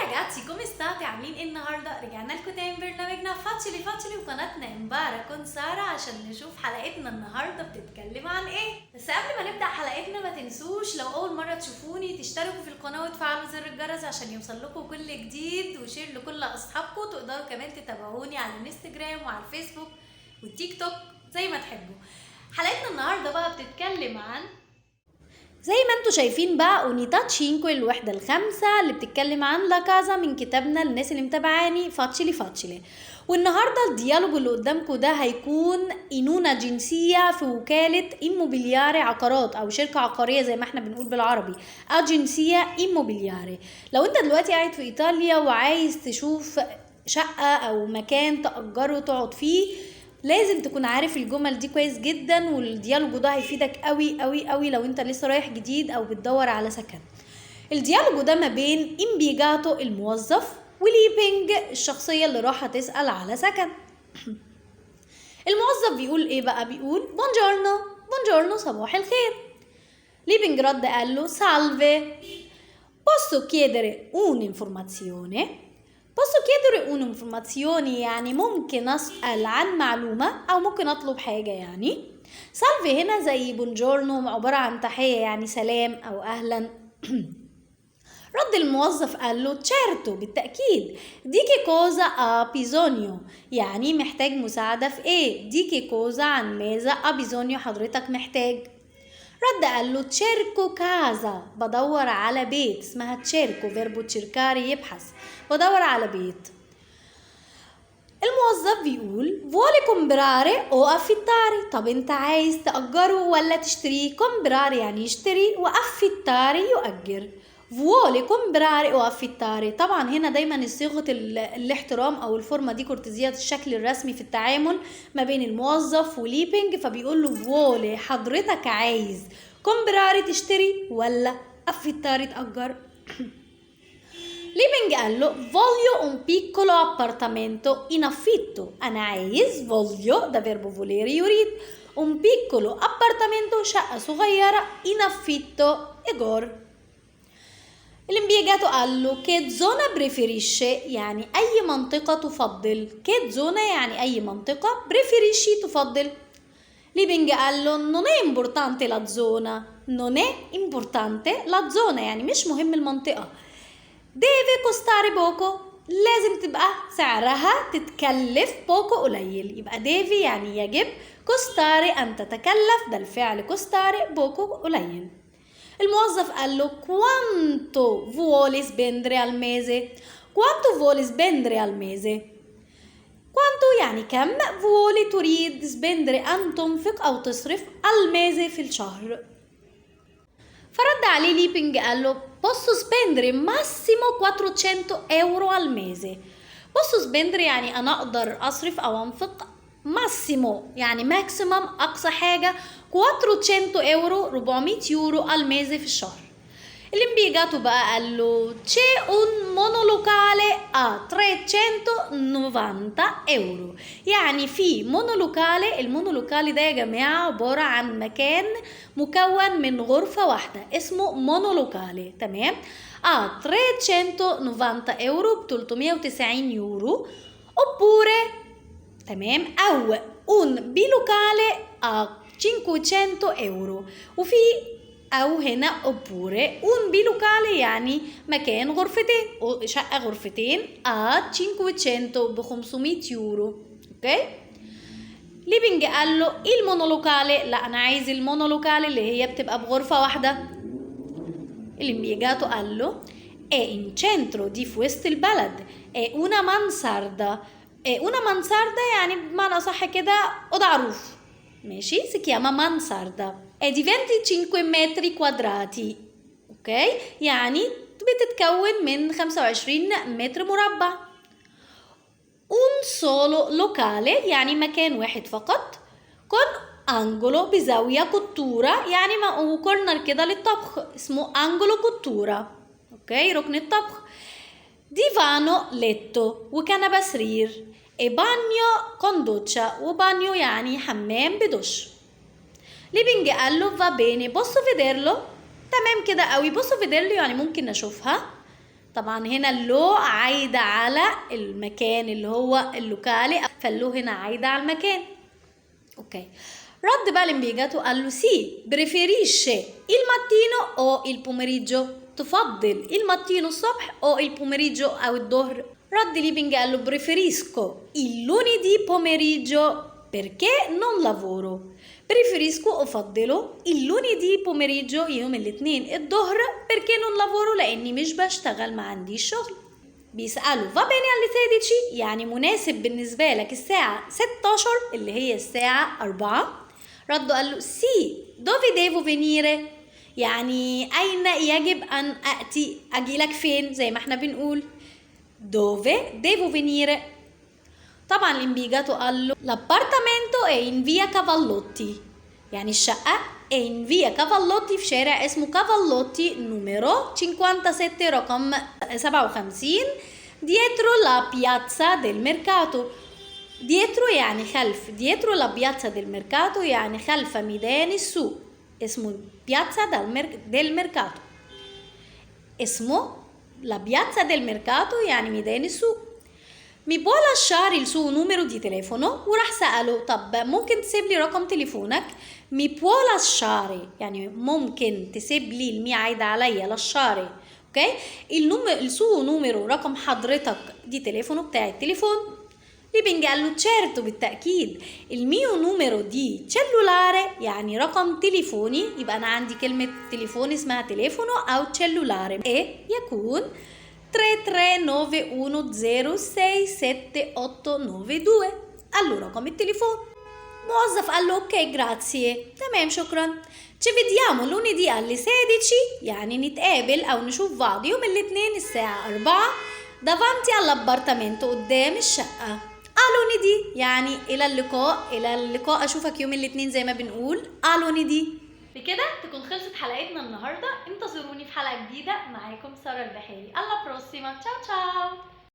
ragazzi, come state؟ عاملين ايه النهارده؟ رجعنا لكم تاني برنامجنا فاتشلي وقناتنا امبارح كنت ساره عشان نشوف حلقتنا النهارده بتتكلم عن ايه. بس قبل ما نبدا حلقتنا ما تنسوش لو اول مره تشوفوني تشتركوا في القناه وتفعلوا زر الجرس عشان يوصل لكم كل جديد، وشير لكل اصحابكم. تقدروا كمان تتابعوني على الانستجرام وعلى الفيسبوك والتيك توك زي ما تحبوا. حلقتنا النهارده بقى بتتكلم عن زي ما انتوا شايفين بقى اونيتا تشينكو الوحدة الخامسة اللي بتتكلم عن لا كازا من كتابنا للناس اللي متابعاني فاتشلي. والنهاردة الديالوج اللي قدامكم ده هيكون إنونة جنسية في وكالة إيموبيلياري عقارات أو شركة عقارية زي ما احنا بنقول بالعربي، أجنسية إيموبيلياري. لو انت دلوقتي قاعد في إيطاليا وعايز تشوف شقة أو مكان تأجره تقعد فيه، لازم تكون عارف الجمل دي كويس جدا، والديالوج ده هيفيدك قوي قوي قوي لو انت لسه رايح جديد او بتدور على سكن. الديالوج ده ما بين امبيجاتو الموظف وليبينج الشخصية اللي راح تسأل على سكن. الموظف بيقول ايه بقى؟ بيقول بونجورنو صباح الخير. ليبينج رد قال له سالفي posso chiedere un'informazione. posso chiedere un'informazione يعني ممكن أسأل عن معلومة أو ممكن أطلب حاجة يعني. سالفي هنا زي بونجورنو عبارة عن تحية يعني سلام أو أهلا. رد الموظف قال له تشيرتو بالتأكيد، ديكي كوزا أبيزونيو يعني محتاج مساعدة في إيه؟ ديكي كوزا عن ماذا أبيزونيو حضرتك محتاج. رد قال له تشيركو كازا بدور على بيت، اسمها تشيركو فيربو تشيركاري يبحث، بدور على بيت. الموظف بيقول فولي كومبراري او افيتاري، طب انت عايز تأجره ولا تشتريه؟ كومبراري يعني يشتري وافيتاري يؤجر. فولي كومبراري او افيتاري، طبعا هنا دايما صيغه الاحترام او الفورمه دي كورتيزيه الشكل الرسمي في التعامل ما بين الموظف وليبينج، فبيقول له فولي حضرتك عايز كومبراري تشتري ولا افيتاري تأجر. ليبينج قال له voglio un piccolo appartamento in affitto، أنا عايز voglio ده فيربو فوليري يريد، un piccolo appartamento شقة صغيرة in affitto إيجار. الامبيجاتو قال له che zona preferisce يعني أي منطقة تفضل، che zona يعني أي منطقة، preferisci تفضل. ليبينج قال له non è importante la zona، non è importante la zona يعني مش مهم المنطقة. deve costare poco لازم تبقى سعرها تتكلف poco قليل، يبقى deve يعني يجب، costare أن تتكلف ده الفعل costare poco قليل. الموظف قال له quanto vuole spendere al mese، quanto vuole spendere al mese، quanto يعني كم، vuole تريد، spendere أن تنفق أو تصرف، al mese في الشهر. فرد عليه ليبينج قال له posso spendere massimo 400 euro al mese. posso spendere يعني أنا أقدر أصرف أو أنفق، massimo يعني maximum أقصى حاجة، 400 euro 400 يورو al mese في الشهر. الامبيجاتو بقى قال له c'è un monolocale a 390 euro، يعني في مونولوكالي. المونولوكالي ده يا جماعة عبارة عن مكان مكون من غرفة واحدة اسمه مونولوكالي، تمام؟ 390 euro ب 390 يورو، oppure تمام، أو un bilocale a 500 euro، وفي أو هنا oppure un bilocale يعني مكان غرفتين، شقة غرفتين a 500 ب 500 يورو. اوكي. ليبينج قال له المونولوكالي، لا أنا عايز المونولوكالي اللي هي بتبقى بغرفة واحدة. الامبيجاتو قال له è in centro دي في وسط البلد، è una mansarda، una mansarda يعني بمعنى صح كده أوضة عروف، ماشي، si chiama mansarda è di 25 metri quadrati، اوكي، يعني بتتكون من 25 متر مربع. un solo locale يعني مكان واحد فقط، con angolo بزاوية كتورة يعني وكورنر كده للطبخ اسمه angolo كتورة، اوكي، ركن الطبخ. ديفانو ليتو وكنبة سرير، e bagno con doccia، وبانيو يعني حمام بدش. ليبينج قال له va bene posso vederlo، تمام كده قوي، posso vederlo يعني ممكن نشوفها. طبعا هنا اللو عايدة على المكان اللي هو اللوكالي، فاللو هنا عايدة على المكان. اوكي، رد بقى الامبيجاتو قال له سي بريفيريشي il mattino o il pomeriggio، تفضل الماتينو الصبح او il pomeriggio او الظهر. رد ليبنج قال له preferisco il lunedì pomeriggio perché non lavoro. preferisco أفضله il lunedì pomeriggio يوم الاثنين الظهر perché non lavoro لأني مش بشتغل، ما عنديش شغل. بيسألوا va bene alle 16 يعني مناسب بالنسبة لك الساعة 16 اللي هي الساعة 4. ردوا قال له سي dove devo venire يعني أين يجب أن أأتي، أجي لك فين زي ما احنا بنقول dove devo venire. طبعا الامبيجاتو قال له l'appartamento è in via Cavallotti يعني الشقة è in via Cavallotti في شارع اسمه كافالوتي نمرو 57 رقم 57 dietro la piazza del mercato. dietro يعني خلف، dietro la piazza del mercato يعني خلف ميدان السوق، اسمه piazza del mercato، اسمه la piazza del mercato يعني ميدان السوق. mi può lasciare il suo numero di telefono، وراح سأله طب ممكن تسيب لي رقم تليفونك. mi può lasciare يعني ممكن تسيب لي، المي عايدة عليا lasciare. اوكي، il suo numero رقم حضرتك دي تليفونه بتاع التليفون. ليبنج قال له certo بالتأكيد il mio numero di cellulare يعني رقم تليفوني، يبقى أنا عندي كلمة تليفون اسمها تليفونو أو cellulare إيه يكون 3391067892. قال له رقم التليفون. موظف قال له اوكي جراتسيه تمام شكرا. ci vediamo lunedì alle 16 يعني نتقابل أو نشوف بعض يوم الاثنين الساعة 4 davanti all'appartamento قدام الشقة. lunedì يعني إلى اللقاء أشوفك يوم الاثنين زي ما بنقول lunedì. بكده تكون خلصت حلقتنا النهاردة. انتظروني في حلقة جديدة معاكم سارة البحيري. alla prossima، ciao ciao.